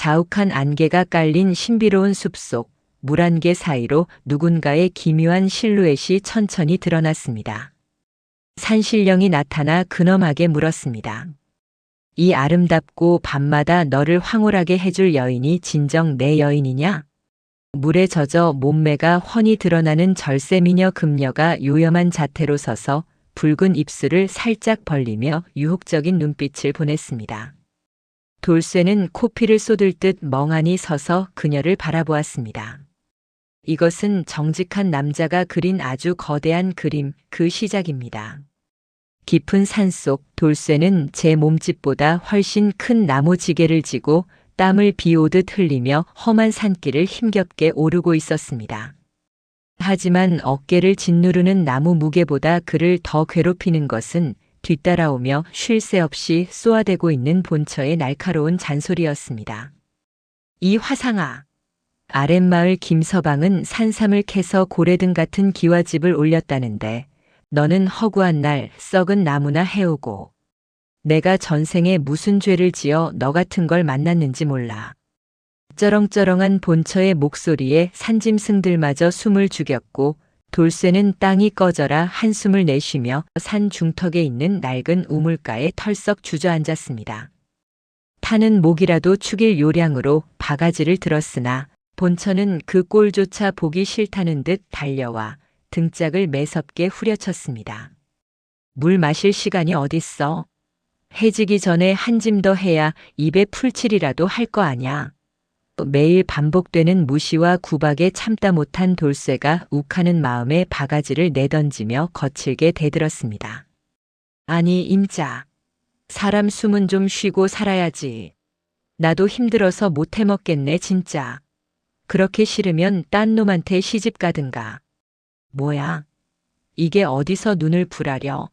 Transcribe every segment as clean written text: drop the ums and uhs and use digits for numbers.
자욱한 안개가 깔린 신비로운 숲속 물안개 사이로 누군가의 기묘한 실루엣이 천천히 드러났습니다. 산신령이 나타나 근엄하게 물었습니다. 이 아름답고 밤마다 너를 황홀하게 해줄 여인이 진정 내 여인이냐? 물에 젖어 몸매가 훤히 드러나는 절세미녀 금녀가 요염한 자태로 서서 붉은 입술을 살짝 벌리며 유혹적인 눈빛을 보냈습니다. 돌쇠는 코피를 쏟을 듯 멍하니 서서 그녀를 바라보았습니다. 이것은 정직한 남자가 그린 아주 거대한 그림, 그 시작입니다. 깊은 산속 돌쇠는 제 몸집보다 훨씬 큰 나무 지게를 지고 땀을 비오듯 흘리며 험한 산길을 힘겹게 오르고 있었습니다. 하지만 어깨를 짓누르는 나무 무게보다 그를 더 괴롭히는 것은 뒤따라오며 쉴 새 없이 쏘아대고 있는 본처의 날카로운 잔소리였습니다. 이 화상아! 아랫마을 김서방은 산삼을 캐서 고래등 같은 기와집을 올렸다는데 너는 허구한 날 썩은 나무나 해오고 내가 전생에 무슨 죄를 지어 너 같은 걸 만났는지 몰라. 쩌렁쩌렁한 본처의 목소리에 산짐승들마저 숨을 죽였고 돌쇠는 땅이 꺼져라 한숨을 내쉬며 산 중턱에 있는 낡은 우물가에 털썩 주저앉았습니다. 타는 목이라도 축일 요량으로 바가지를 들었으나 본처는 그 꼴조차 보기 싫다는 듯 달려와 등짝을 매섭게 후려쳤습니다. 물 마실 시간이 어딨어? 해지기 전에 한 짐 더 해야 입에 풀칠이라도 할 거 아냐. 매일 반복되는 무시와 구박에 참다 못한 돌쇠가 욱하는 마음에 바가지를 내던지며 거칠게 대들었습니다. 아니 임자, 사람 숨은 좀 쉬고 살아야지. 나도 힘들어서 못 해먹겠네 진짜. 그렇게 싫으면 딴 놈한테 시집 가든가. 뭐야? 이게 어디서 눈을 부라려?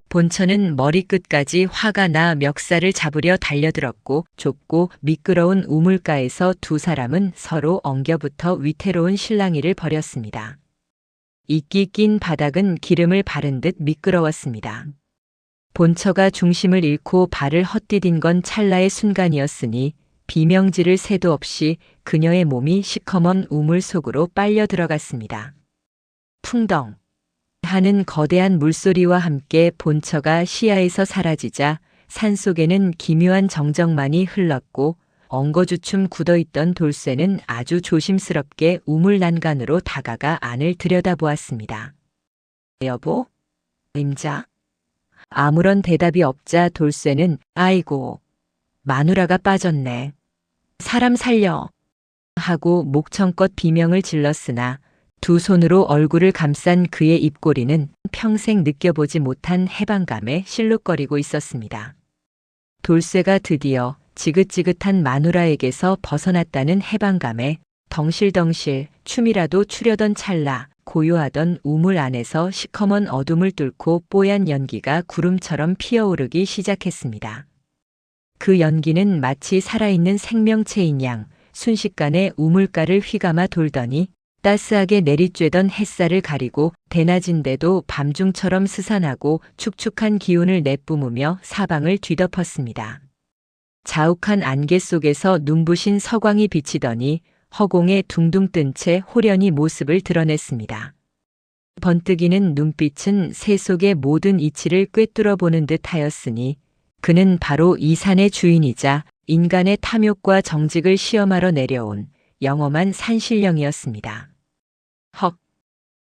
본처는 머리끝까지 화가 나 멱살을 잡으려 달려들었고 좁고 미끄러운 우물가에서 두 사람은 서로 엉겨붙어 위태로운 실랑이를 벌였습니다. 이끼 낀 바닥은 기름을 바른 듯 미끄러웠습니다. 본처가 중심을 잃고 발을 헛디딘 건 찰나의 순간이었으니 비명지를 새도 없이 그녀의 몸이 시커먼 우물 속으로 빨려 들어갔습니다. 풍덩 하는 거대한 물소리와 함께 본처가 시야에서 사라지자 산속에는 기묘한 정적만이 흘렀고 엉거주춤 굳어있던 돌쇠는 아주 조심스럽게 우물 난간으로 다가가 안을 들여다보았습니다. 여보? 임자? 아무런 대답이 없자 돌쇠는 아이고, 마누라가 빠졌네. 사람 살려! 하고 목청껏 비명을 질렀으나 두 손으로 얼굴을 감싼 그의 입꼬리는 평생 느껴보지 못한 해방감에 실룩거리고 있었습니다. 돌쇠가 드디어 지긋지긋한 마누라에게서 벗어났다는 해방감에 덩실덩실 춤이라도 추려던 찰나 고요하던 우물 안에서 시커먼 어둠을 뚫고 뽀얀 연기가 구름처럼 피어오르기 시작했습니다. 그 연기는 마치 살아있는 생명체인 양 순식간에 우물가를 휘감아 돌더니 따스하게 내리쬐던 햇살을 가리고 대낮인데도 밤중처럼 스산하고 축축한 기운을 내뿜으며 사방을 뒤덮었습니다. 자욱한 안개 속에서 눈부신 서광이 비치더니 허공에 둥둥 뜬 채 호련히 모습을 드러냈습니다. 번뜩이는 눈빛은 새 속의 모든 이치를 꿰뚫어 보는 듯 하였으니 그는 바로 이 산의 주인이자 인간의 탐욕과 정직을 시험하러 내려온 영험한 산신령이었습니다. 헉!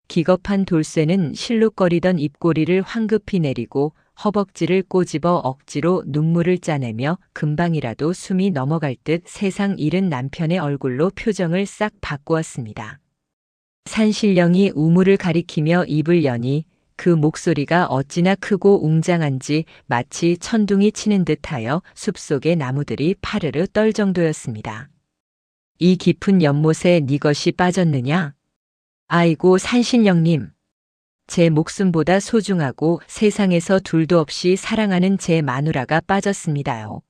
기겁한 돌쇠는 실룩거리던 입꼬리를 황급히 내리고 허벅지를 꼬집어 억지로 눈물을 짜내며 금방이라도 숨이 넘어갈 듯 세상 잃은 남편의 얼굴로 표정을 싹 바꾸었습니다. 산신령이 우물을 가리키며 입을 여니 그 목소리가 어찌나 크고 웅장한지 마치 천둥이 치는 듯하여 숲속의 나무들이 파르르 떨 정도였습니다. 이 깊은 연못에 네 것이 빠졌느냐? 아이고 산신령님, 제 목숨보다 소중하고 세상에서 둘도 없이 사랑하는 제 마누라가 빠졌습니다요.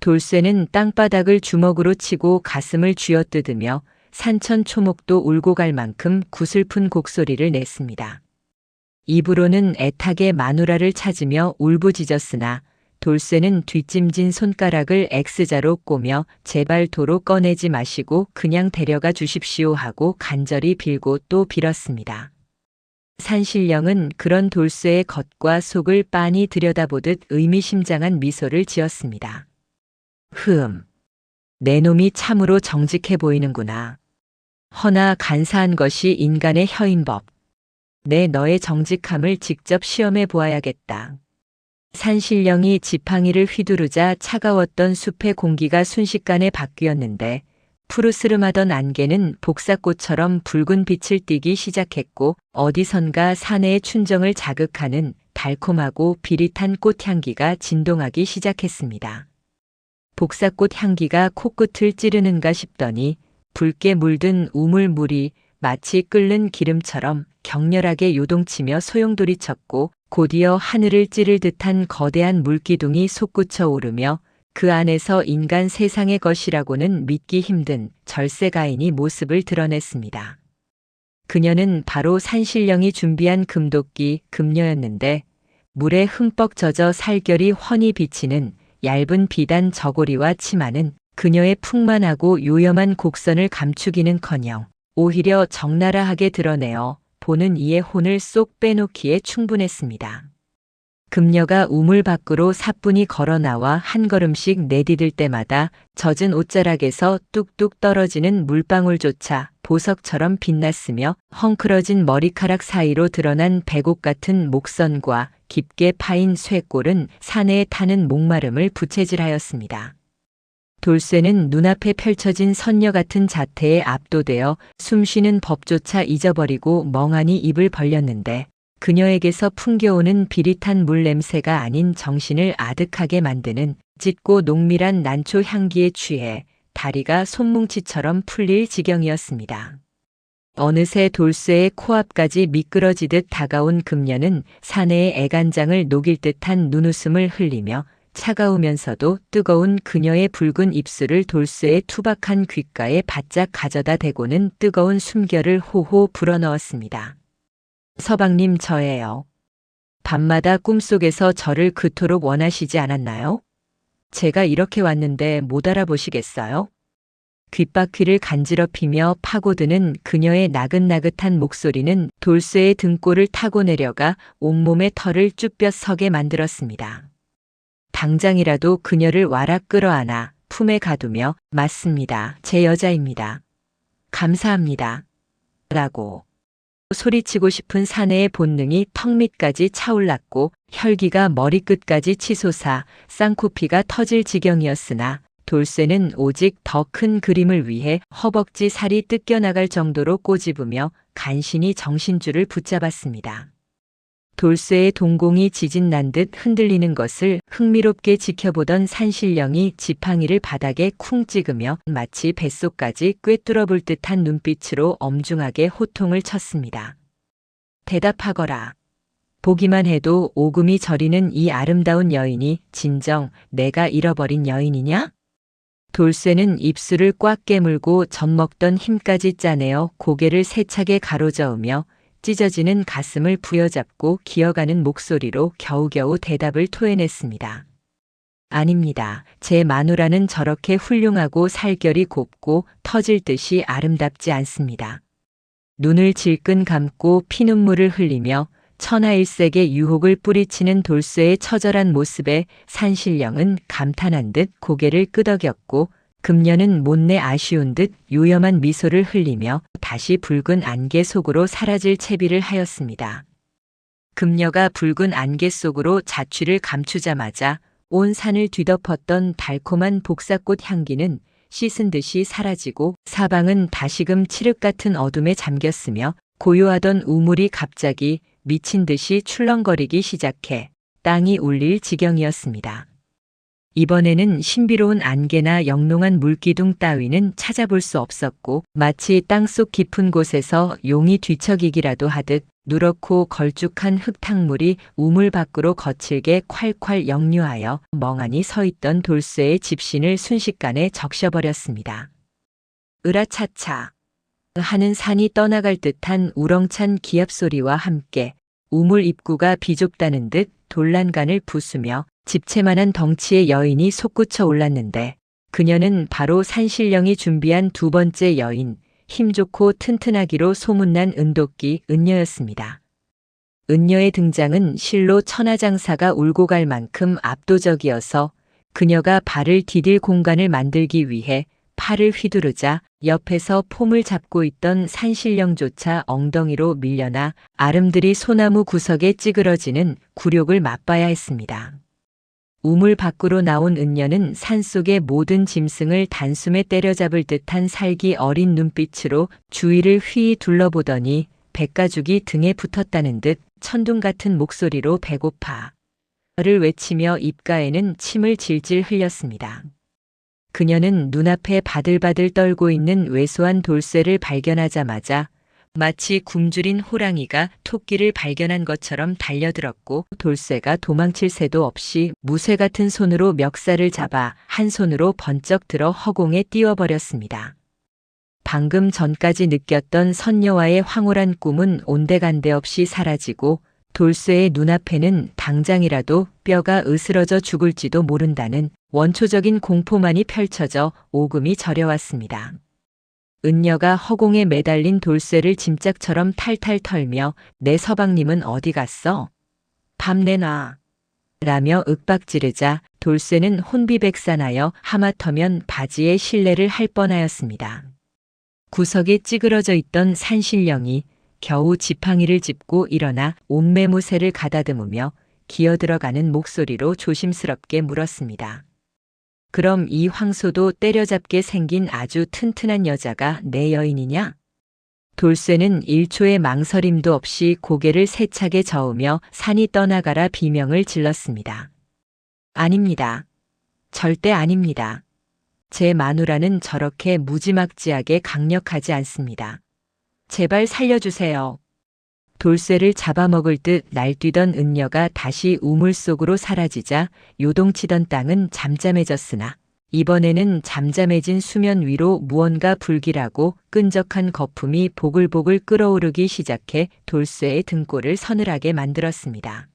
돌쇠는 땅바닥을 주먹으로 치고 가슴을 쥐어뜯으며 산천초목도 울고 갈 만큼 구슬픈 곡소리를 냈습니다. 입으로는 애타게 마누라를 찾으며 울부짖었으나 돌쇠는 뒷짐진 손가락을 X자로 꼬며 제발 도로 꺼내지 마시고 그냥 데려가 주십시오 하고 간절히 빌고 또 빌었습니다. 산신령은 그런 돌쇠의 겉과 속을 빤히 들여다보듯 의미심장한 미소를 지었습니다. 내 놈이 참으로 정직해 보이는구나. 허나 간사한 것이 인간의 혀인법. 내 너의 정직함을 직접 시험해 보아야겠다. 산신령이 지팡이를 휘두르자 차가웠던 숲의 공기가 순식간에 바뀌었는데 푸르스름하던 안개는 복사꽃처럼 붉은 빛을 띠기 시작했고 어디선가 사내의 춘정을 자극하는 달콤하고 비릿한 꽃향기가 진동하기 시작했습니다. 복사꽃 향기가 코끝을 찌르는가 싶더니 붉게 물든 우물물이 마치 끓는 기름처럼 격렬하게 요동치며 소용돌이쳤고 곧이어 하늘을 찌를 듯한 거대한 물기둥이 솟구쳐 오르며 그 안에서 인간 세상의 것이라고는 믿기 힘든 절세가인이 모습을 드러냈습니다. 그녀는 바로 산신령이 준비한 금도끼 금녀였는데 물에 흠뻑 젖어 살결이 훤히 비치는 얇은 비단 저고리와 치마는 그녀의 풍만하고 요염한 곡선을 감추기는커녕 오히려 적나라하게 드러내어 보는 이의 혼을 쏙 빼놓기에 충분했습니다. 금녀가 우물 밖으로 사뿐히 걸어 나와 한 걸음씩 내디딜 때마다 젖은 옷자락에서 뚝뚝 떨어지는 물방울조차 보석처럼 빛났으며 헝클어진 머리카락 사이로 드러난 백옥 같은 목선과 깊게 파인 쇠골은 사내에 타는 목마름을 부채질하였습니다. 돌쇠는 눈앞에 펼쳐진 선녀 같은 자태에 압도되어 숨쉬는 법조차 잊어버리고 멍하니 입을 벌렸는데 그녀에게서 풍겨오는 비릿한 물 냄새가 아닌 정신을 아득하게 만드는 짙고 농밀한 난초 향기에 취해 다리가 손뭉치처럼 풀릴 지경이었습니다. 어느새 돌쇠의 코앞까지 미끄러지듯 다가온 금녀는 사내의 애간장을 녹일 듯한 눈웃음을 흘리며 차가우면서도 뜨거운 그녀의 붉은 입술을 돌쇠의 투박한 귓가에 바짝 가져다 대고는 뜨거운 숨결을 호호 불어넣었습니다. 서방님 저예요. 밤마다 꿈속에서 저를 그토록 원하시지 않았나요? 제가 이렇게 왔는데 못 알아보시겠어요? 귓바퀴를 간지럽히며 파고드는 그녀의 나긋나긋한 목소리는 돌쇠의 등골을 타고 내려가 온몸의 털을 쭈뼛 서게 만들었습니다. 당장이라도 그녀를 와락 끌어안아 품에 가두며 맞습니다. 제 여자입니다. 감사합니다. 라고 소리치고 싶은 사내의 본능이 턱 밑까지 차올랐고 혈기가 머리끝까지 치솟아 쌍코피가 터질 지경이었으나 돌쇠는 오직 더 큰 그림을 위해 허벅지 살이 뜯겨나갈 정도로 꼬집으며 간신히 정신줄을 붙잡았습니다. 돌쇠의 동공이 지진난 듯 흔들리는 것을 흥미롭게 지켜보던 산신령이 지팡이를 바닥에 쿵 찍으며 마치 뱃속까지 꿰뚫어 볼 듯한 눈빛으로 엄중하게 호통을 쳤습니다. 대답하거라. 보기만 해도 오금이 저리는 이 아름다운 여인이 진정 내가 잃어버린 여인이냐? 돌쇠는 입술을 꽉 깨물고 젖먹던 힘까지 짜내어 고개를 세차게 가로저으며 찢어지는 가슴을 부여잡고 기어가는 목소리로 겨우겨우 대답을 토해냈습니다. 아닙니다. 제 마누라는 저렇게 훌륭하고 살결이 곱고 터질 듯이 아름답지 않습니다. 눈을 질끈 감고 피눈물을 흘리며 천하일색의 유혹을 뿌리치는 돌쇠의 처절한 모습에 산신령은 감탄한 듯 고개를 끄덕였고 금녀는 못내 아쉬운 듯 요염한 미소를 흘리며 다시 붉은 안개 속으로 사라질 채비를 하였습니다. 금녀가 붉은 안개 속으로 자취를 감추자마자 온 산을 뒤덮었던 달콤한 복사꽃 향기는 씻은 듯이 사라지고 사방은 다시금 칠흑 같은 어둠에 잠겼으며 고요하던 우물이 갑자기 미친 듯이 출렁거리기 시작해 땅이 울릴 지경이었습니다. 이번에는 신비로운 안개나 영롱한 물기둥 따위는 찾아볼 수 없었고 마치 땅속 깊은 곳에서 용이 뒤척이기라도 하듯 누렇고 걸쭉한 흙탕물이 우물 밖으로 거칠게 콸콸 역류하여 멍하니 서 있던 돌쇠의 집신을 순식간에 적셔버렸습니다. 으라차차 하는 산이 떠나갈 듯한 우렁찬 기합 소리와 함께 우물 입구가 비좁다는 듯 돌란간을 부수며 집채만한 덩치의 여인이 솟구쳐 올랐는데 그녀는 바로 산신령이 준비한 두 번째 여인, 힘 좋고 튼튼하기로 소문난 은도끼 은녀였습니다. 은녀의 등장은 실로 천하장사가 울고 갈 만큼 압도적이어서 그녀가 발을 디딜 공간을 만들기 위해 팔을 휘두르자 옆에서 폼을 잡고 있던 산신령조차 엉덩이로 밀려나 아름드리 소나무 구석에 찌그러지는 굴욕을 맛봐야 했습니다. 우물 밖으로 나온 은녀는 산속의 모든 짐승을 단숨에 때려잡을 듯한 살기 어린 눈빛으로 주위를 휘이 둘러보더니 백가죽이 등에 붙었다는 듯 천둥 같은 목소리로 배고파를 외치며 입가에는 침을 질질 흘렸습니다. 그녀는 눈앞에 바들바들 떨고 있는 왜소한 돌쇠를 발견하자마자 마치 굶주린 호랑이가 토끼를 발견한 것처럼 달려들었고 돌쇠가 도망칠 새도 없이 무쇠 같은 손으로 멱살을 잡아 한 손으로 번쩍 들어 허공에 띄워버렸습니다. 방금 전까지 느꼈던 선녀와의 황홀한 꿈은 온데간데 없이 사라지고 돌쇠의 눈앞에는 당장이라도 뼈가 으스러져 죽을지도 모른다는 원초적인 공포만이 펼쳐져 오금이 저려왔습니다. 은녀가 허공에 매달린 돌쇠를 짐짝처럼 탈탈 털며 내 서방님은 어디 갔어? 밥 내놔. 라며 윽박지르자 돌쇠는 혼비백산하여 하마터면 바지에 실례를 할 뻔하였습니다. 구석에 찌그러져 있던 산신령이 겨우 지팡이를 짚고 일어나 옷매무새를 가다듬으며 기어들어가는 목소리로 조심스럽게 물었습니다. 그럼 이 황소도 때려잡게 생긴 아주 튼튼한 여자가 내 여인이냐? 돌쇠는 1초의 망설임도 없이 고개를 세차게 저으며 산이 떠나가라 비명을 질렀습니다. 아닙니다. 절대 아닙니다. 제 마누라는 저렇게 무지막지하게 강력하지 않습니다. 제발 살려주세요. 돌쇠를 잡아먹을 듯 날뛰던 은녀가 다시 우물 속으로 사라지자 요동치던 땅은 잠잠해졌으나 이번에는 잠잠해진 수면 위로 무언가 불길하고 끈적한 거품이 보글보글 끓어오르기 시작해 돌쇠의 등골을 서늘하게 만들었습니다.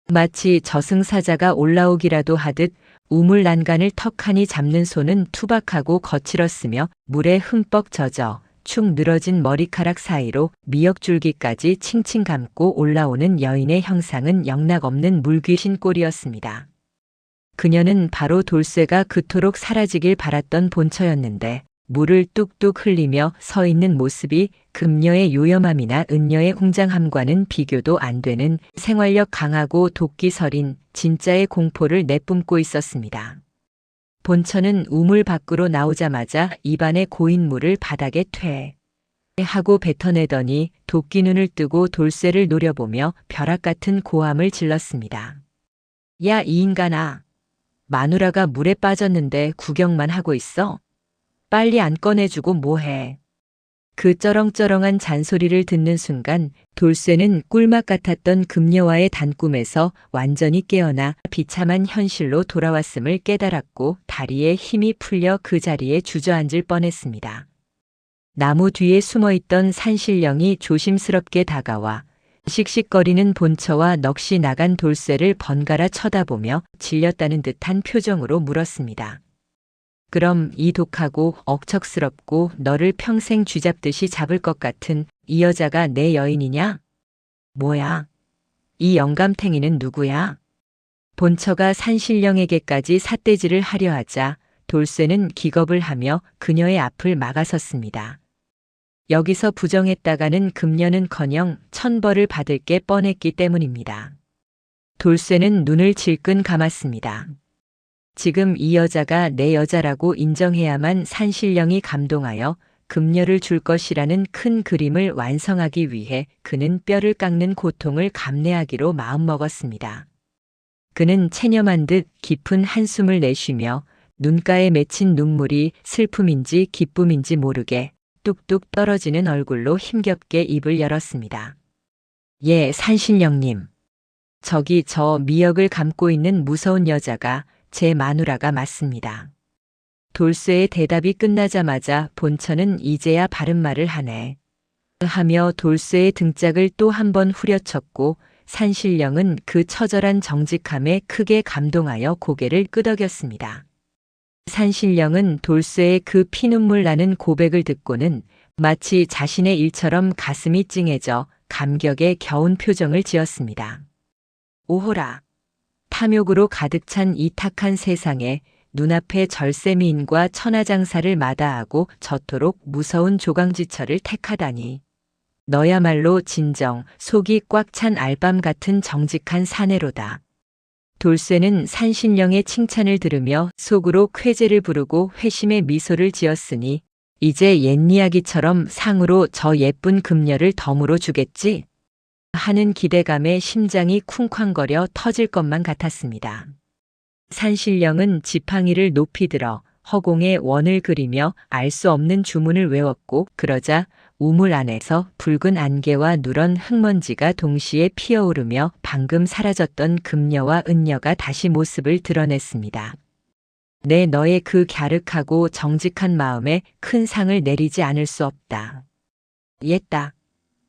마치 저승사자가 올라오기라도 하듯 우물 난간을 턱하니 잡는 손은 투박하고 거칠었으며 물에 흠뻑 젖어 축 늘어진 머리카락 사이로 미역줄기까지 칭칭 감고 올라오는 여인의 형상은 영락없는 물귀신 꼴이었습니다. 그녀는 바로 돌쇠가 그토록 사라지길 바랐던 본처였는데 물을 뚝뚝 흘리며 서 있는 모습이 금녀의 요염함이나 은녀의 웅장함과는 비교도 안 되는 생활력 강하고 도끼서린 진짜의 공포를 내뿜고 있었습니다. 본처는 우물 밖으로 나오자마자 입안에 고인 물을 바닥에 퇴하고 뱉어내더니 도끼 눈을 뜨고 돌쇠를 노려보며 벼락 같은 고함을 질렀습니다. 야, 이 인간아. 마누라가 물에 빠졌는데 구경만 하고 있어? 빨리 안 꺼내주고 뭐해. 그 쩌렁쩌렁한 잔소리를 듣는 순간 돌쇠는 꿀맛 같았던 금녀와의 단꿈에서 완전히 깨어나 비참한 현실로 돌아왔음을 깨달았고 다리에 힘이 풀려 그 자리에 주저앉을 뻔했습니다. 나무 뒤에 숨어있던 산신령이 조심스럽게 다가와 씩씩거리는 본처와 넋이 나간 돌쇠를 번갈아 쳐다보며 질렸다는 듯한 표정으로 물었습니다. 그럼 이 독하고 억척스럽고 너를 평생 쥐잡듯이 잡을 것 같은 이 여자가 내 여인이냐? 뭐야? 이 영감탱이는 누구야? 본처가 산신령에게까지 삿대질을 하려 하자 돌쇠는 기겁을 하며 그녀의 앞을 막아섰습니다. 여기서 부정했다가는 금녀는커녕 천벌을 받을 게 뻔했기 때문입니다. 돌쇠는 눈을 질끈 감았습니다. 지금 이 여자가 내 여자라고 인정해야만 산신령이 감동하여 금녀를 줄 것이라는 큰 그림을 완성하기 위해 그는 뼈를 깎는 고통을 감내하기로 마음먹었습니다. 그는 체념한 듯 깊은 한숨을 내쉬며 눈가에 맺힌 눈물이 슬픔인지 기쁨인지 모르게 뚝뚝 떨어지는 얼굴로 힘겹게 입을 열었습니다. 예, 산신령님. 저기 저 미역을 감고 있는 무서운 여자가 제 마누라가 맞습니다. 돌쇠의 대답이 끝나자마자 본처는 이제야 바른 말을 하네. 하며 돌쇠의 등짝을 또 한 번 후려쳤고 산신령은 그 처절한 정직함에 크게 감동하여 고개를 끄덕였습니다. 산신령은 돌쇠의 그 피눈물 나는 고백을 듣고는 마치 자신의 일처럼 가슴이 찡해져 감격에 겨운 표정을 지었습니다. 오호라! 탐욕으로 가득 찬 이 탁한 세상에 눈앞에 절세미인과 천하장사를 마다하고 저토록 무서운 조강지처를 택하다니. 너야말로 진정 속이 꽉 찬 알밤 같은 정직한 사내로다. 돌쇠는 산신령의 칭찬을 들으며 속으로 쾌재를 부르고 회심의 미소를 지었으니 이제 옛 이야기처럼 상으로 저 예쁜 금녀를 덤으로 주겠지? 하는 기대감에 심장이 쿵쾅거려 터질 것만 같았습니다. 산신령은 지팡이를 높이 들어 허공에 원을 그리며 알 수 없는 주문을 외웠고 그러자 우물 안에서 붉은 안개와 누런 흙먼지가 동시에 피어오르며 방금 사라졌던 금녀와 은녀가 다시 모습을 드러냈습니다. 내 너의 그 갸륵하고 정직한 마음에 큰 상을 내리지 않을 수 없다. 옛다.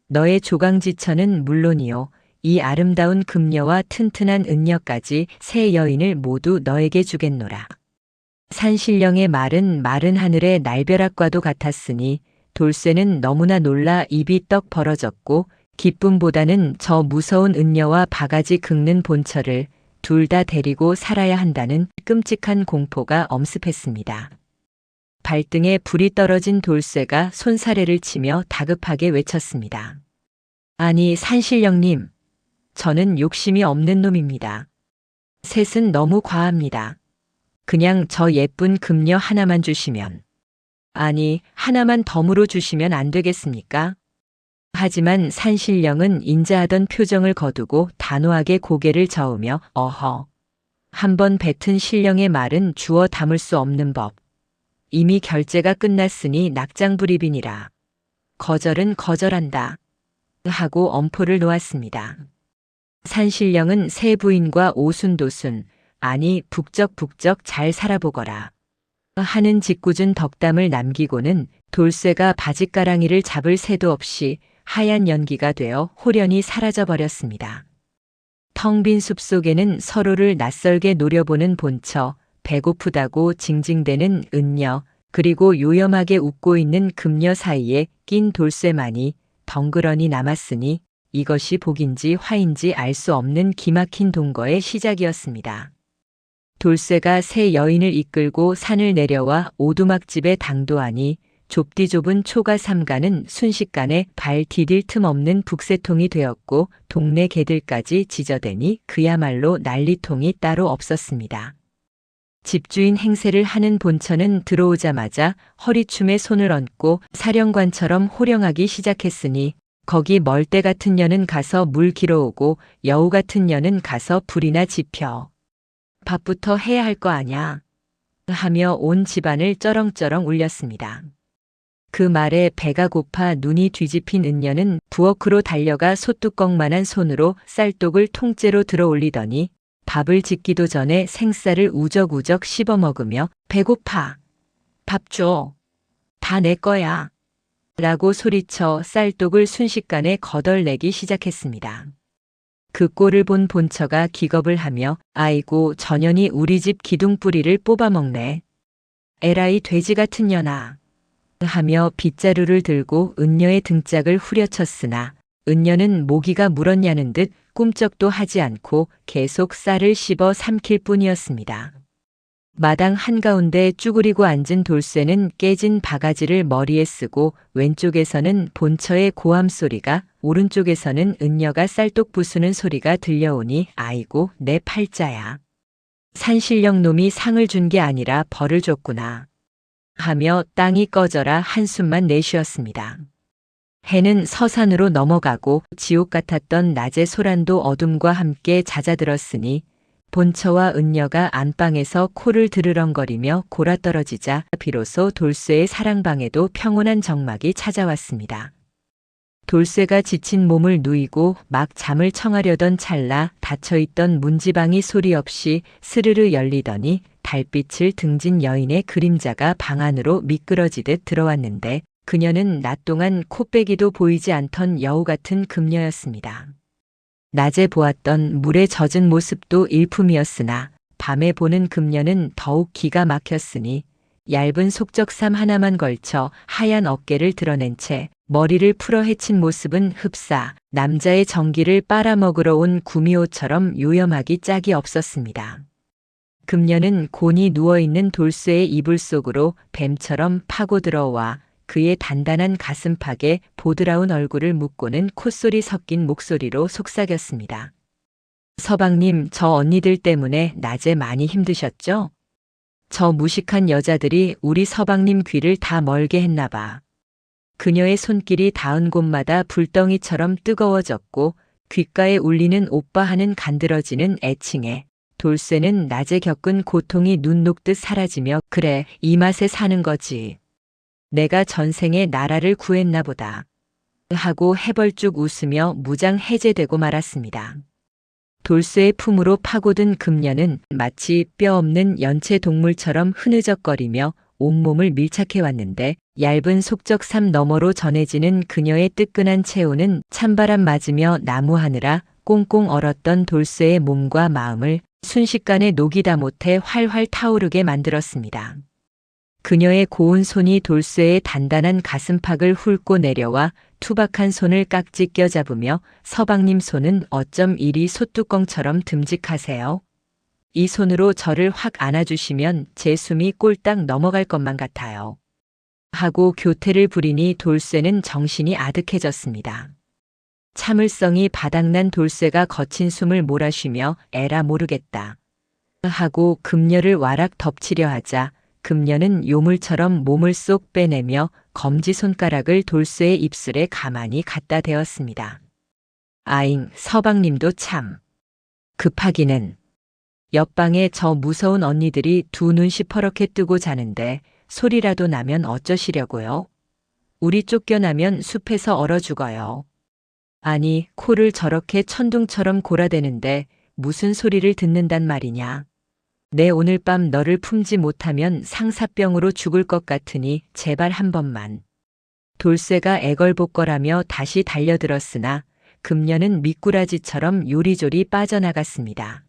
너의 조강지처는 물론이요. 이 아름다운 금녀와 튼튼한 은녀까지 세 여인을 모두 너에게 주겠노라. 산신령의 말은 마른 하늘의 날벼락과도 같았으니 돌쇠는 너무나 놀라 입이 떡 벌어졌고 기쁨보다는 저 무서운 은녀와 바가지 긁는 본처를 둘 다 데리고 살아야 한다는 끔찍한 공포가 엄습했습니다. 발등에 불이 떨어진 돌쇠가 손사래를 치며 다급하게 외쳤습니다. 아니 산신령님, 저는 욕심이 없는 놈입니다. 셋은 너무 과합니다. 그냥 저 예쁜 금녀 하나만 주시면. 아니, 하나만 덤으로 주시면 안 되겠습니까? 하지만 산신령은 인자하던 표정을 거두고 단호하게 고개를 저으며 어허. 한번 뱉은 신령의 말은 주워 담을 수 없는 법. 이미 결제가 끝났으니 낙장불입이니라. 거절은 거절한다. 하고 엄포를 놓았습니다. 산신령은 세 부인과 오순도순, 아니 북적북적 잘 살아보거라. 하는 짓궂은 덕담을 남기고는 돌쇠가 바짓가랑이를 잡을 새도 없이 하얀 연기가 되어 홀연히 사라져버렸습니다. 텅 빈 숲속에는 서로를 낯설게 노려보는 본처, 배고프다고 징징대는 은녀, 그리고 요염하게 웃고 있는 금녀 사이에 낀 돌쇠만이 덩그러니 남았으니 이것이 복인지 화인지 알 수 없는 기막힌 동거의 시작이었습니다. 돌쇠가 세 여인을 이끌고 산을 내려와 오두막집에 당도하니 좁디 좁은 초가 삼가는 순식간에 발 디딜 틈 없는 북새통이 되었고 동네 개들까지 지저대니 그야말로 난리통이 따로 없었습니다. 집주인 행세를 하는 본처는 들어오자마자 허리춤에 손을 얹고 사령관처럼 호령하기 시작했으니 거기 멀대 같은 년은 가서 물 길어오고 여우 같은 년은 가서 불이나 지펴. 밥부터 해야 할 거 아냐. 하며 온 집안을 쩌렁쩌렁 울렸습니다. 그 말에 배가 고파 눈이 뒤집힌 은녀는 부엌으로 달려가 솥뚜껑만한 손으로 쌀독을 통째로 들어 올리더니 밥을 짓기도 전에 생쌀을 우적우적 씹어 먹으며 배고파. 밥 줘. 다 내 거야. 라고 소리쳐 쌀독을 순식간에 거덜내기 시작했습니다. 그 꼴을 본 본처가 기겁을 하며 아이고 전연이 우리 집 기둥뿌리를 뽑아먹네. 에라이 돼지 같은 년아. 하며 빗자루를 들고 은녀의 등짝을 후려쳤으나 은녀는 모기가 물었냐는 듯 꿈쩍도 하지 않고 계속 쌀을 씹어 삼킬 뿐이었습니다. 마당 한가운데 쭈그리고 앉은 돌쇠는 깨진 바가지를 머리에 쓰고 왼쪽에서는 본처의 고함 소리가 오른쪽에서는 은녀가 쌀독 부수는 소리가 들려오니 아이고 내 팔자야. 산신령 놈이 상을 준 게 아니라 벌을 줬구나. 하며 땅이 꺼져라 한숨만 내쉬었습니다. 해는 서산으로 넘어가고 지옥 같았던 낮의 소란도 어둠과 함께 잦아들었으니 본처와 은녀가 안방에서 코를 드르렁거리며 골아떨어지자 비로소 돌쇠의 사랑방에도 평온한 정막이 찾아왔습니다. 돌쇠가 지친 몸을 누이고 막 잠을 청하려던 찰나 닫혀있던 문지방이 소리 없이 스르르 열리더니 달빛을 등진 여인의 그림자가 방 안으로 미끄러지듯 들어왔는데 그녀는 낮 동안 코빼기도 보이지 않던 여우 같은 금녀였습니다. 낮에 보았던 물에 젖은 모습도 일품이었으나 밤에 보는 금녀는 더욱 기가 막혔으니 얇은 속적삼 하나만 걸쳐 하얀 어깨를 드러낸 채 머리를 풀어 헤친 모습은 흡사 남자의 정기를 빨아먹으러 온 구미호처럼 요염하기 짝이 없었습니다. 금녀는 곤히 누워있는 돌쇠의 이불 속으로 뱀처럼 파고 들어와 그의 단단한 가슴팍에 보드라운 얼굴을 묻고는 콧소리 섞인 목소리로 속삭였습니다. 서방님, 저 언니들 때문에 낮에 많이 힘드셨죠? 저 무식한 여자들이 우리 서방님 귀를 다 멀게 했나 봐. 그녀의 손길이 닿은 곳마다 불덩이처럼 뜨거워졌고 귓가에 울리는 오빠 하는 간드러지는 애칭에 돌쇠는 낮에 겪은 고통이 눈 녹듯 사라지며 그래, 이 맛에 사는 거지. 내가 전생에 나라를 구했나 보다. 하고 해벌쭉 웃으며 무장 해제되고 말았습니다. 돌쇠의 품으로 파고든 금녀는 마치 뼈 없는 연체 동물처럼 흐느적거리며 온몸을 밀착해 왔는데 얇은 속적삼 너머로 전해지는 그녀의 뜨끈한 체온은 찬바람 맞으며 나무 하느라 꽁꽁 얼었던 돌쇠의 몸과 마음을 순식간에 녹이다 못해 활활 타오르게 만들었습니다. 그녀의 고운 손이 돌쇠의 단단한 가슴팍을 훑고 내려와 투박한 손을 깍지 껴잡으며 서방님 손은 어쩜 이리 솥뚜껑처럼 듬직하세요? 이 손으로 저를 확 안아주시면 제 숨이 꼴딱 넘어갈 것만 같아요. 하고 교태를 부리니 돌쇠는 정신이 아득해졌습니다. 참을성이 바닥난 돌쇠가 거친 숨을 몰아쉬며 에라 모르겠다. 하고 금녀를 와락 덮치려 하자 금녀는 요물처럼 몸을 쏙 빼내며 검지손가락을 돌쇠의 입술에 가만히 갖다 대었습니다. 아잉, 서방님도 참 급하기는. 옆방에 저 무서운 언니들이 두 눈 시퍼렇게 뜨고 자는데 소리라도 나면 어쩌시려고요? 우리 쫓겨나면 숲에서 얼어 죽어요. 아니, 코를 저렇게 천둥처럼 골아대는데 무슨 소리를 듣는단 말이냐. 내 오늘 밤 너를 품지 못하면 상사병으로 죽을 것 같으니 제발 한 번만. 돌쇠가 애걸복걸하며 다시 달려들었으나 금녀는 미꾸라지처럼 요리조리 빠져나갔습니다.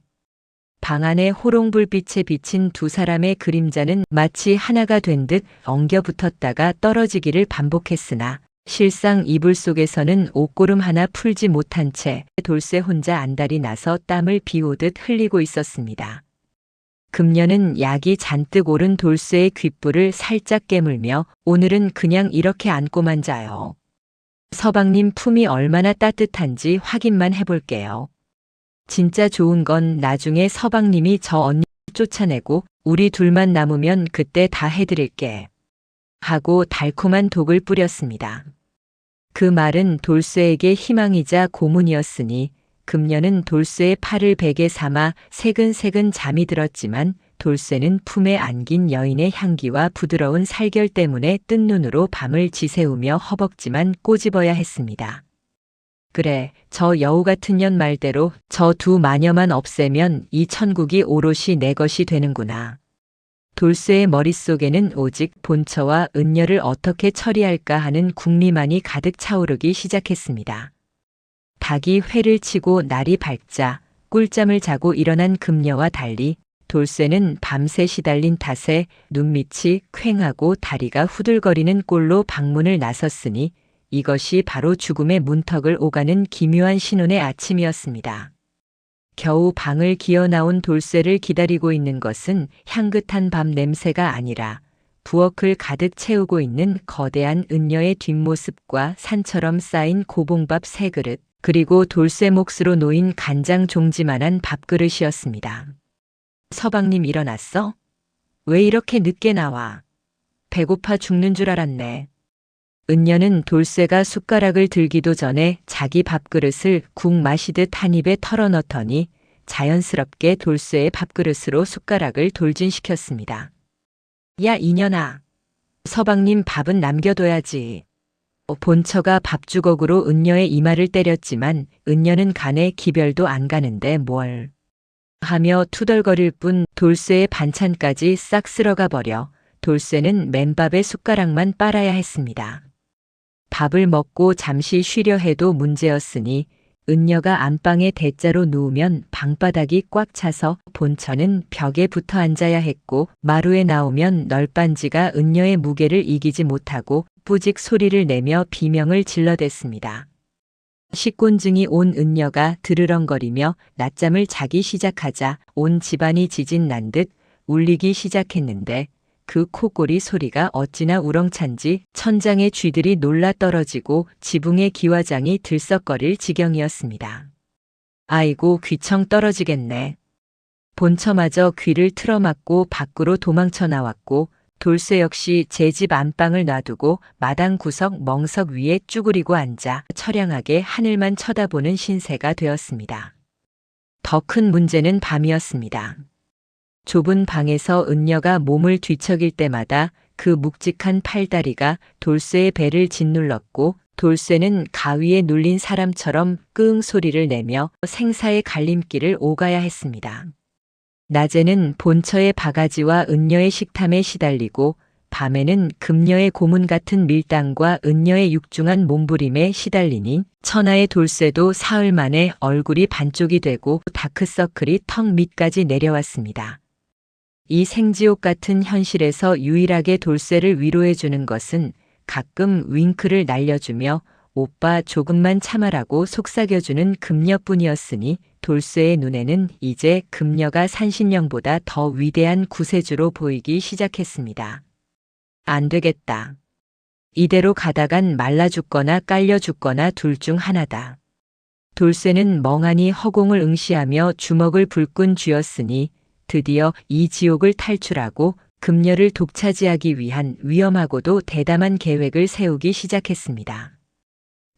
방 안에 호롱불빛에 비친 두 사람의 그림자는 마치 하나가 된 듯 엉겨 붙었다가 떨어지기를 반복했으나 실상 이불 속에서는 옷고름 하나 풀지 못한 채 돌쇠 혼자 안달이 나서 땀을 비오듯 흘리고 있었습니다. 금녀는 약이 잔뜩 오른 돌쇠의 귓불을 살짝 깨물며 오늘은 그냥 이렇게 안고만 자요. 서방님 품이 얼마나 따뜻한지 확인만 해볼게요. 진짜 좋은 건 나중에 서방님이 저 언니 쫓아내고 우리 둘만 남으면 그때 다 해드릴게. 하고 달콤한 독을 뿌렸습니다. 그 말은 돌쇠에게 희망이자 고문이었으니 금녀는 돌쇠의 팔을 베개 삼아 새근새근 잠이 들었지만 돌쇠는 품에 안긴 여인의 향기와 부드러운 살결 때문에 뜬 눈으로 밤을 지새우며 허벅지만 꼬집어야 했습니다. 그래, 저 여우 같은 년 말대로 저 두 마녀만 없애면 이 천국이 오롯이 내 것이 되는구나. 돌쇠의 머릿속에는 오직 본처와 은녀를 어떻게 처리할까 하는 궁리만이 가득 차오르기 시작했습니다. 닭이 회를 치고 날이 밝자 꿀잠을 자고 일어난 금녀와 달리 돌쇠는 밤새 시달린 탓에 눈밑이 퀭하고 다리가 후들거리는 꼴로 방문을 나섰으니 이것이 바로 죽음의 문턱을 오가는 기묘한 신혼의 아침이었습니다. 겨우 방을 기어 나온 돌쇠를 기다리고 있는 것은 향긋한 밤 냄새가 아니라 부엌을 가득 채우고 있는 거대한 은녀의 뒷모습과 산처럼 쌓인 고봉밥 3그릇, 그리고 돌쇠 몫으로 놓인 간장 종지만한 밥그릇이었습니다. 서방님 일어났어? 왜 이렇게 늦게 나와? 배고파 죽는 줄 알았네. 은녀는 돌쇠가 숟가락을 들기도 전에 자기 밥그릇을 국 마시듯 한 입에 털어넣더니 자연스럽게 돌쇠의 밥그릇으로 숟가락을 돌진시켰습니다. 야 이년아, 서방님 밥은 남겨둬야지. 본처가 밥주걱으로 은녀의 이마를 때렸지만 은녀는 간에 기별도 안 가는데 뭘 하며 투덜거릴 뿐 돌쇠의 반찬까지 싹 쓸어가 버려 돌쇠는 맨밥에 숟가락만 빨아야 했습니다. 밥을 먹고 잠시 쉬려 해도 문제였으니 은녀가 안방에 대자로 누우면 방바닥이 꽉 차서 본처는 벽에 붙어 앉아야 했고 마루에 나오면 널빤지가 은녀의 무게를 이기지 못하고 뿌직 소리를 내며 비명을 질러댔습니다. 식곤증이 온 은녀가 드르렁거리며 낮잠을 자기 시작하자 온 집안이 지진 난 듯 울리기 시작했는데 그 코골이 소리가 어찌나 우렁찬지 천장의 쥐들이 놀라 떨어지고 지붕의 기와장이 들썩거릴 지경이었습니다. 아이고 귀청 떨어지겠네. 본처마저 귀를 틀어막고 밖으로 도망쳐 나왔고 돌쇠 역시 제 집 안방을 놔두고 마당 구석 멍석 위에 쭈그리고 앉아 처량하게 하늘만 쳐다보는 신세가 되었습니다. 더 큰 문제는 밤이었습니다. 좁은 방에서 은녀가 몸을 뒤척일 때마다 그 묵직한 팔다리가 돌쇠의 배를 짓눌렀고 돌쇠는 가위에 눌린 사람처럼 끙 소리를 내며 생사의 갈림길을 오가야 했습니다. 낮에는 본처의 바가지와 은녀의 식탐에 시달리고 밤에는 금녀의 고문 같은 밀당과 은녀의 육중한 몸부림에 시달리니 천하의 돌쇠도 사흘 만에 얼굴이 반쪽이 되고 다크서클이 턱 밑까지 내려왔습니다. 이 생지옥 같은 현실에서 유일하게 돌쇠를 위로해 주는 것은 가끔 윙크를 날려주며 오빠 조금만 참아라고 속삭여주는 금녀뿐이었으니 돌쇠의 눈에는 이제 금녀가 산신령보다 더 위대한 구세주로 보이기 시작했습니다. 안 되겠다. 이대로 가다간 말라 죽거나 깔려 죽거나 둘 중 하나다. 돌쇠는 멍하니 허공을 응시하며 주먹을 불끈 쥐었으니 드디어 이 지옥을 탈출하고 금녀를 독차지하기 위한 위험하고도 대담한 계획을 세우기 시작했습니다.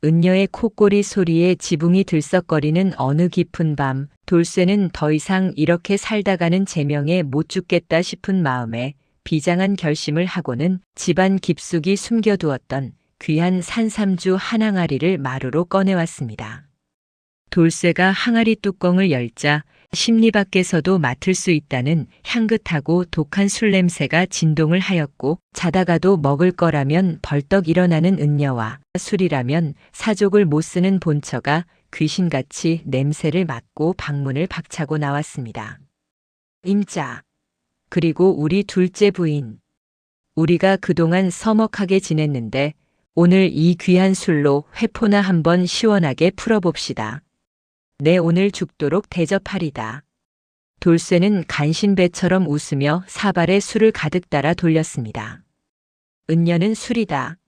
은녀의 콧꼬리 소리에 지붕이 들썩거리는 어느 깊은 밤, 돌쇠는 더 이상 이렇게 살다가는 제명에 못 죽겠다 싶은 마음에 비장한 결심을 하고는 집안 깊숙이 숨겨두었던 귀한 산삼주 한 항아리를 마루로 꺼내왔습니다. 돌쇠가 항아리 뚜껑을 열자 심리 밖에서도 맡을 수 있다는 향긋하고 독한 술 냄새가 진동을 하였고 자다가도 먹을 거라면 벌떡 일어나는 은녀와 술이라면 사족을 못 쓰는 본처가 귀신같이 냄새를 맡고 방문을 박차고 나왔습니다. 임자, 그리고 우리 둘째 부인. 우리가 그동안 서먹하게 지냈는데 오늘 이 귀한 술로 회포나 한번 시원하게 풀어봅시다. 내 오늘 죽도록 대접하리다. 돌쇠는 간신배처럼 웃으며 사발에 술을 가득 따라 돌렸습니다. 은녀는 술이다.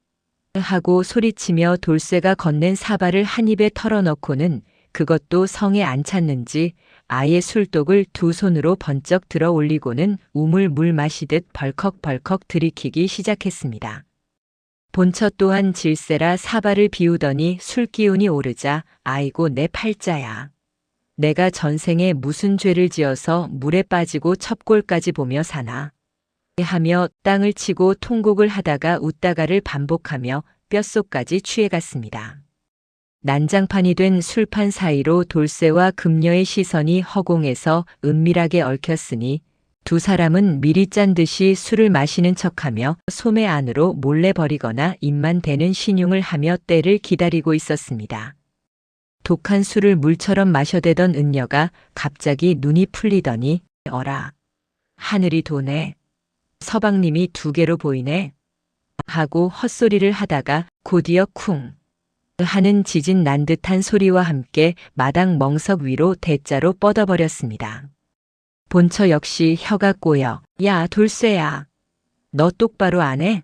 하고 소리치며 돌쇠가 건넨 사발을 한 입에 털어넣고는 그것도 성에 안 찼는지 아예 술독을 두 손으로 번쩍 들어 올리고는 우물 물 마시듯 벌컥벌컥 들이키기 시작했습니다. 본처 또한 질세라 사발을 비우더니 술기운이 오르자 아이고 내 팔자야. 내가 전생에 무슨 죄를 지어서 물에 빠지고 첩골까지 보며 사나. 하며 땅을 치고 통곡을 하다가 웃다가를 반복하며 뼛속까지 취해갔습니다. 난장판이 된 술판 사이로 돌쇠와 금녀의 시선이 허공에서 은밀하게 얽혔으니 두 사람은 미리 짠 듯이 술을 마시는 척하며 소매 안으로 몰래 버리거나 입만 대는 신용을 하며 때를 기다리고 있었습니다. 독한 술을 물처럼 마셔대던 은녀가 갑자기 눈이 풀리더니 어라, 하늘이 도네. 서방님이 두 개로 보이네. 하고 헛소리를 하다가 곧이어 쿵 하는 지진 난 듯한 소리와 함께 마당 멍석 위로 대자로 뻗어버렸습니다. 본처 역시 혀가 꼬여 야 돌쇠야, 너 똑바로 안 해?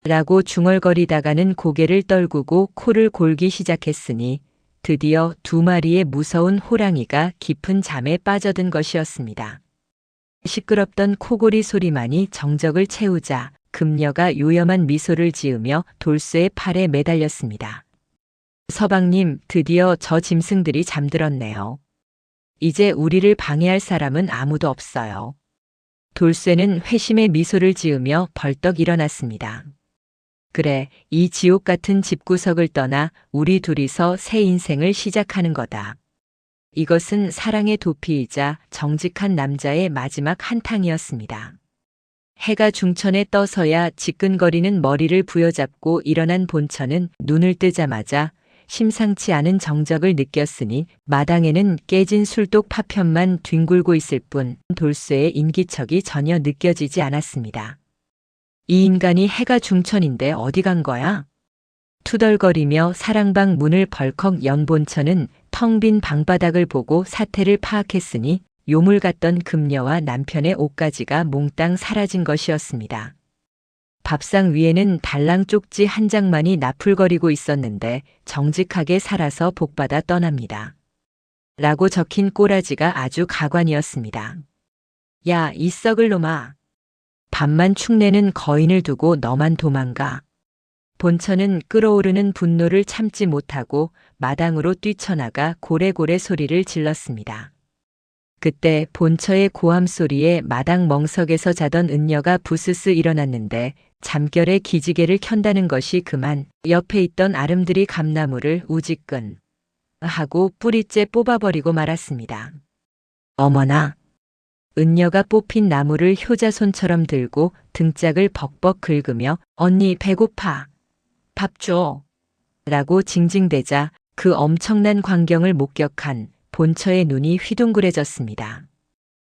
라고 중얼거리다가는 고개를 떨구고 코를 골기 시작했으니 드디어 두 마리의 무서운 호랑이가 깊은 잠에 빠져든 것이었습니다. 시끄럽던 코골이 소리만이 정적을 채우자 금녀가 요염한 미소를 지으며 돌쇠의 팔에 매달렸습니다. 서방님, 드디어 저 짐승들이 잠들었네요. 이제 우리를 방해할 사람은 아무도 없어요. 돌쇠는 회심의 미소를 지으며 벌떡 일어났습니다. 그래, 이 지옥 같은 집구석을 떠나 우리 둘이서 새 인생을 시작하는 거다. 이것은 사랑의 도피이자 정직한 남자의 마지막 한탕이었습니다. 해가 중천에 떠서야 지끈거리는 머리를 부여잡고 일어난 본처는 눈을 뜨자마자 심상치 않은 정적을 느꼈으니 마당에는 깨진 술독 파편만 뒹굴고 있을 뿐 돌쇠의 인기척이 전혀 느껴지지 않았습니다. 이 인간이 해가 중천인데 어디 간 거야? 투덜거리며 사랑방 문을 벌컥 연 본처는 텅 빈 방바닥을 보고 사태를 파악했으니 요물 같던 금녀와 남편의 옷가지가 몽땅 사라진 것이었습니다. 밥상 위에는 달랑 쪽지 한 장만이 나풀거리고 있었는데 정직하게 살아서 복받아 떠납니다. 라고 적힌 꼬라지가 아주 가관이었습니다. 야, 이 썩을 놈아. 밥만 축내는 거인을 두고 너만 도망가. 본처는 끓어오르는 분노를 참지 못하고 마당으로 뛰쳐나가 고래고래 소리를 질렀습니다. 그때 본처의 고함 소리에 마당 멍석에서 자던 은녀가 부스스 일어났는데 잠결에 기지개를 켠다는 것이 그만 옆에 있던 아름드리 감나무를 우지끈 하고 뿌리째 뽑아버리고 말았습니다. 어머나! 은녀가 뽑힌 나무를 효자손처럼 들고 등짝을 벅벅 긁으며 언니 배고파. 밥 줘. 라고 징징대자 그 엄청난 광경을 목격한 본처의 눈이 휘둥그레졌습니다.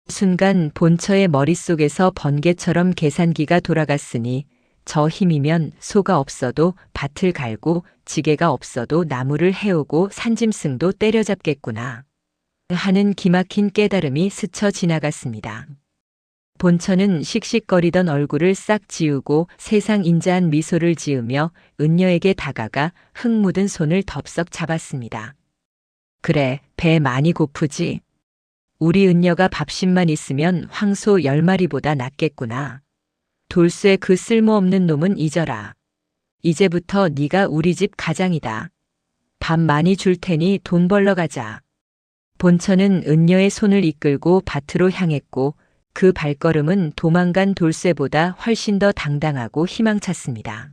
순간 본처의 머릿속에서 번개처럼 계산기가 돌아갔으니 저 힘이면 소가 없어도 밭을 갈고 지게가 없어도 나무를 해오고 산짐승도 때려잡겠구나 하는 기막힌 깨달음이 스쳐 지나갔습니다. 본처는 씩씩거리던 얼굴을 싹 지우고 세상 인자한 미소를 지으며 은녀에게 다가가 흙 묻은 손을 덥석 잡았습니다. 그래, 배 많이 고프지? 우리 은녀가 밥심만 있으면 황소 10마리보다 낫겠구나. 돌쇠 그 쓸모없는 놈은 잊어라. 이제부터 네가 우리 집 가장이다. 밥 많이 줄 테니 돈 벌러 가자. 본처는 은녀의 손을 이끌고 밭으로 향했고 그 발걸음은 도망간 돌쇠보다 훨씬 더 당당하고 희망찼습니다.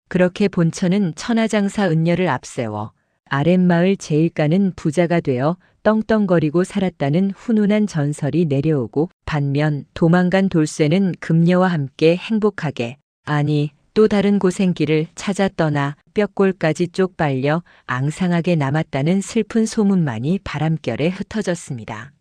그렇게 본처는 천하장사 은녀를 앞세워 아랫마을 제일가는 부자가 되어 떵떵거리고 살았다는 훈훈한 전설이 내려오고 반면 도망간 돌쇠는 금녀와 함께 행복하게 아니 또 다른 고생길을 찾아 떠나 뼈골까지 쪽 빨려 앙상하게 남았다는 슬픈 소문만이 바람결에 흩어졌습니다.